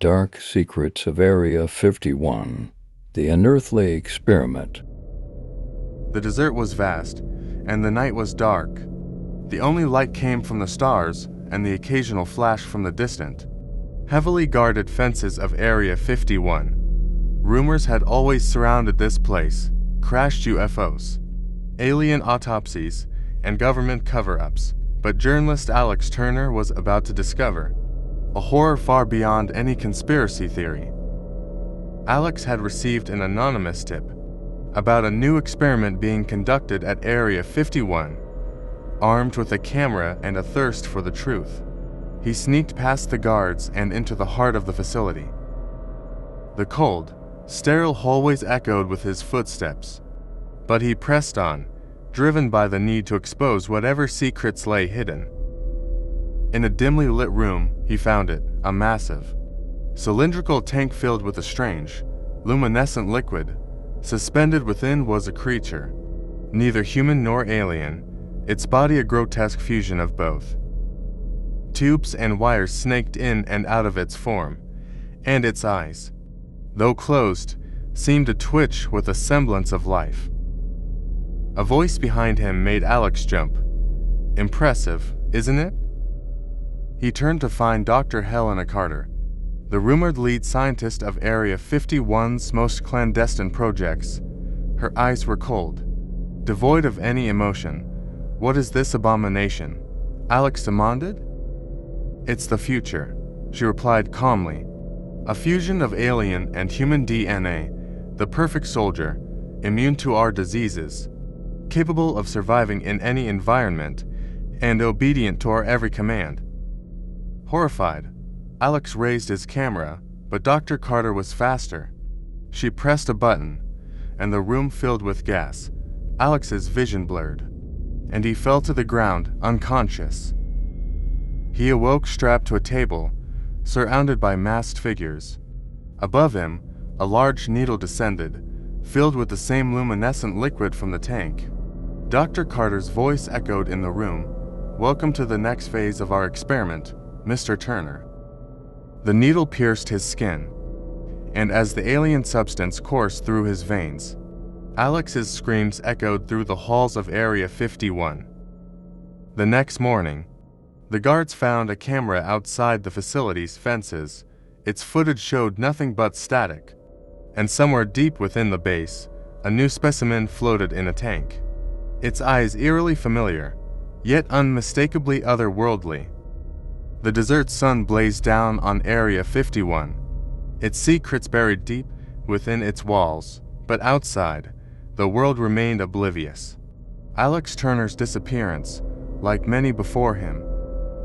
Dark Secrets of Area 51, The Unearthly Experiment. The desert was vast, and the night was dark. The only light came from the stars and the occasional flash from the distant, heavily guarded fences of Area 51. Rumors had always surrounded this place: crashed UFOs, alien autopsies, and government cover-ups. But journalist Alex Turner was about to discover a horror far beyond any conspiracy theory. Alex had received an anonymous tip about a new experiment being conducted at Area 51. Armed with a camera and a thirst for the truth, he sneaked past the guards and into the heart of the facility. The cold, sterile hallways echoed with his footsteps, but he pressed on, driven by the need to expose whatever secrets lay hidden. In a dimly lit room, he found it, a massive, cylindrical tank filled with a strange, luminescent liquid. Suspended within was a creature, neither human nor alien, its body a grotesque fusion of both. Tubes and wires snaked in and out of its form, and its eyes, though closed, seemed to twitch with a semblance of life. A voice behind him made Alex jump. Impressive, isn't it? He turned to find Dr. Helena Carter, the rumored lead scientist of Area 51's most clandestine projects. Her eyes were cold, devoid of any emotion. "What is this abomination?" Alex demanded. "It's the future," she replied calmly. "A fusion of alien and human DNA, the perfect soldier, immune to our diseases, capable of surviving in any environment, and obedient to our every command." Horrified, Alex raised his camera, but Dr. Carter was faster. She pressed a button, and the room filled with gas. Alex's vision blurred, and he fell to the ground, unconscious. He awoke strapped to a table, surrounded by masked figures. Above him, a large needle descended, filled with the same luminescent liquid from the tank. Dr. Carter's voice echoed in the room. "Welcome to the next phase of our experiment, Mr. Turner." The needle pierced his skin, and as the alien substance coursed through his veins, Alex's screams echoed through the halls of Area 51. The next morning, the guards found a camera outside the facility's fences. Its footage showed nothing but static, and somewhere deep within the base, a new specimen floated in a tank. Its eyes eerily familiar, yet unmistakably otherworldly. The desert sun blazed down on Area 51, its secrets buried deep within its walls, but outside, the world remained oblivious. Alex Turner's disappearance, like many before him,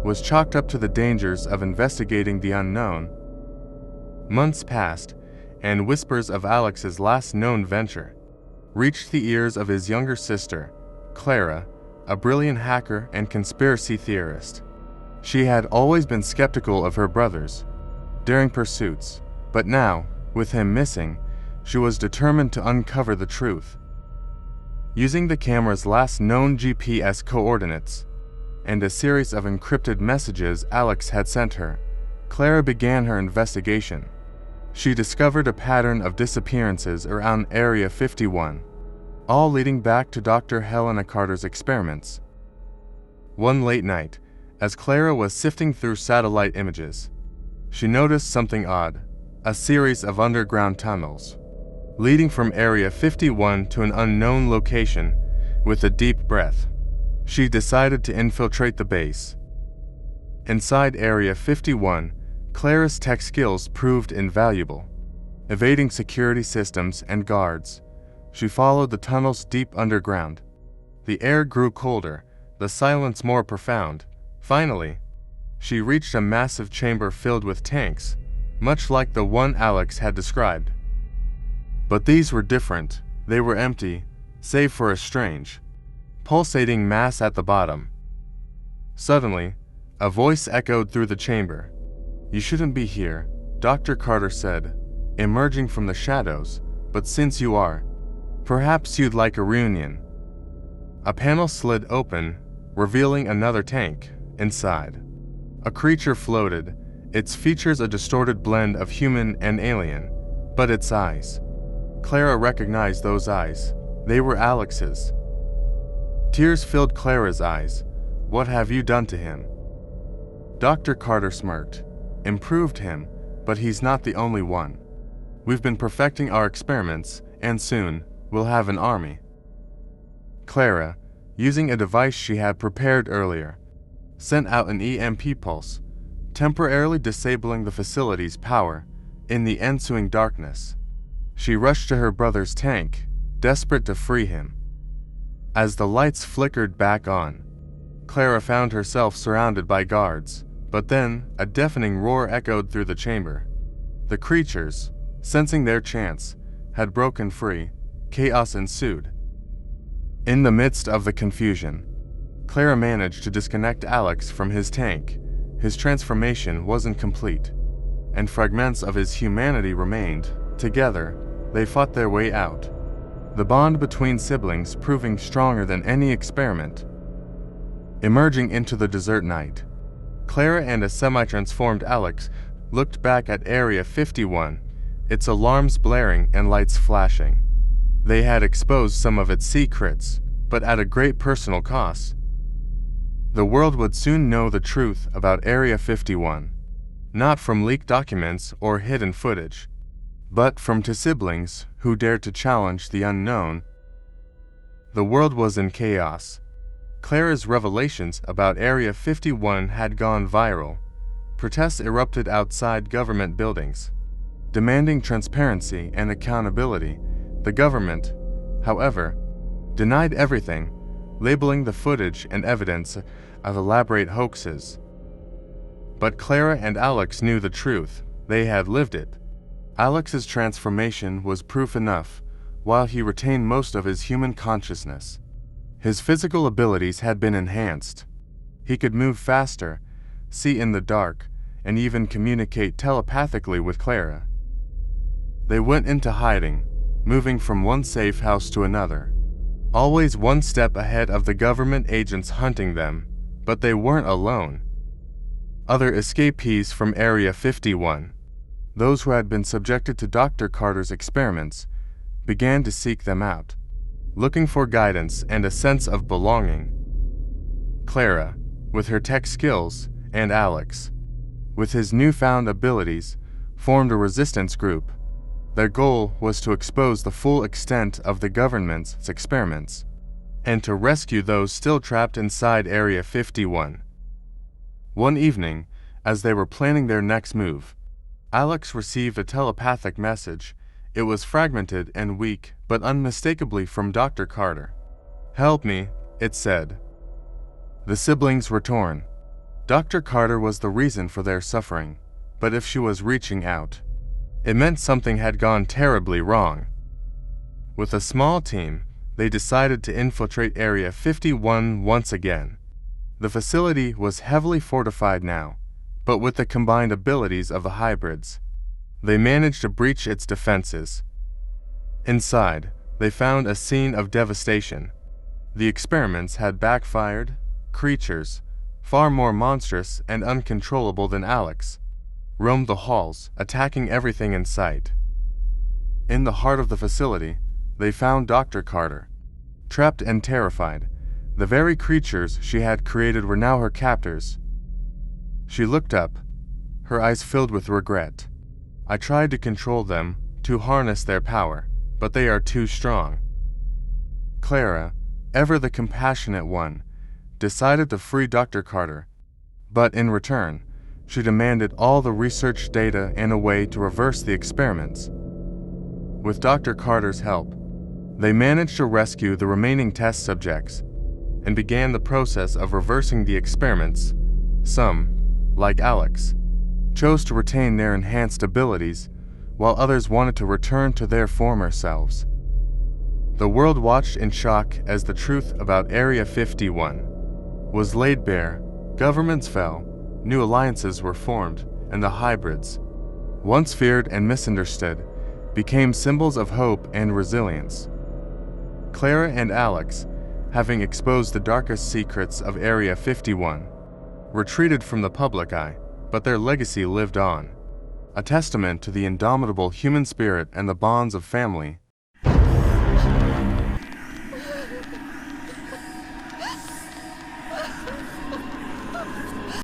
was chalked up to the dangers of investigating the unknown. Months passed, and whispers of Alex's last known venture reached the ears of his younger sister, Clara, a brilliant hacker and conspiracy theorist. She had always been skeptical of her brother's daring pursuits, but now, with him missing, she was determined to uncover the truth. Using the camera's last known GPS coordinates and a series of encrypted messages Alex had sent her, Clara began her investigation. She discovered a pattern of disappearances around Area 51, all leading back to Dr. Helena Carter's experiments. One late night, as Clara was sifting through satellite images, she noticed something odd: a series of underground tunnels leading from Area 51 to an unknown location. With a deep breath, she decided to infiltrate the base. Inside Area 51, Clara's tech skills proved invaluable. Evading security systems and guards, she followed the tunnels deep underground. The air grew colder, the silence more profound. Finally, she reached a massive chamber filled with tanks, much like the one Alex had described. But these were different. They were empty, save for a strange, pulsating mass at the bottom. Suddenly, a voice echoed through the chamber. "You shouldn't be here," Dr. Carter said, emerging from the shadows, "but since you are, perhaps you'd like a reunion." A panel slid open, revealing another tank. Inside, a creature floated, Its features a distorted blend of human and alien, but its eyes. Clara recognized those eyes. They were Alex's. Tears filled Clara's eyes. What have you done to him? Dr. Carter smirked. Improved him, but he's not the only one. We've been perfecting our experiments, and soon, we'll have an army. Clara, using a device she had prepared earlier, sent out an EMP pulse, temporarily disabling the facility's power in the ensuing darkness. She rushed to her brother's tank, desperate to free him. As the lights flickered back on, Clara found herself surrounded by guards, but then a deafening roar echoed through the chamber. The creatures, sensing their chance, had broken free. Chaos ensued. In the midst of the confusion, Clara managed to disconnect Alex from his tank. His transformation wasn't complete, and fragments of his humanity remained. Together, they fought their way out, the bond between siblings proving stronger than any experiment. Emerging into the desert night, Clara and a semi-transformed Alex looked back at Area 51, its alarms blaring and lights flashing. They had exposed some of its secrets, but at a great personal cost. The world would soon know the truth about Area 51, not from leaked documents or hidden footage, but from two siblings who dared to challenge the unknown. The world was in chaos. Clara's revelations about Area 51 had gone viral. Protests erupted outside government buildings, demanding transparency and accountability. The government, however, denied everything, labeling the footage and evidence of elaborate hoaxes. But Clara and Alex knew the truth. They had lived it. Alex's transformation was proof enough, while he retained most of his human consciousness. His physical abilities had been enhanced. He could move faster, see in the dark, and even communicate telepathically with Clara. They went into hiding, moving from one safe house to another, always one step ahead of the government agents hunting them, but they weren't alone. Other escapees from Area 51, those who had been subjected to Dr. Carter's experiments, began to seek them out, looking for guidance and a sense of belonging. Clara, with her tech skills, and Alex, with his newfound abilities, formed a resistance group. Their goal was to expose the full extent of the government's experiments, and to rescue those still trapped inside Area 51. One evening, as they were planning their next move, Alex received a telepathic message. It was fragmented and weak, but unmistakably from Dr. Carter. "Help me," it said. The siblings were torn. Dr. Carter was the reason for their suffering, but if she was reaching out, it meant something had gone terribly wrong. With a small team, they decided to infiltrate Area 51 once again. The facility was heavily fortified now, but with the combined abilities of the hybrids, they managed to breach its defenses. Inside, they found a scene of devastation. The experiments had backfired. Creatures, far more monstrous and uncontrollable than Alex, roamed the halls, attacking everything in sight. In the heart of the facility, they found Dr. Carter. Trapped and terrified, the very creatures she had created were now her captors. She looked up, her eyes filled with regret. "I tried to control them, to harness their power, but they are too strong." Clara, ever the compassionate one, decided to free Dr. Carter, but in return, she demanded all the research data and a way to reverse the experiments. With Dr. Carter's help, they managed to rescue the remaining test subjects and began the process of reversing the experiments. Some, like Alex, chose to retain their enhanced abilities, while others wanted to return to their former selves. The world watched in shock as the truth about Area 51 was laid bare. Governments fell, new alliances were formed, and the hybrids, once feared and misunderstood, became symbols of hope and resilience. Clara and Alex, having exposed the darkest secrets of Area 51, retreated from the public eye, but their legacy lived on. A testament to the indomitable human spirit and the bonds of family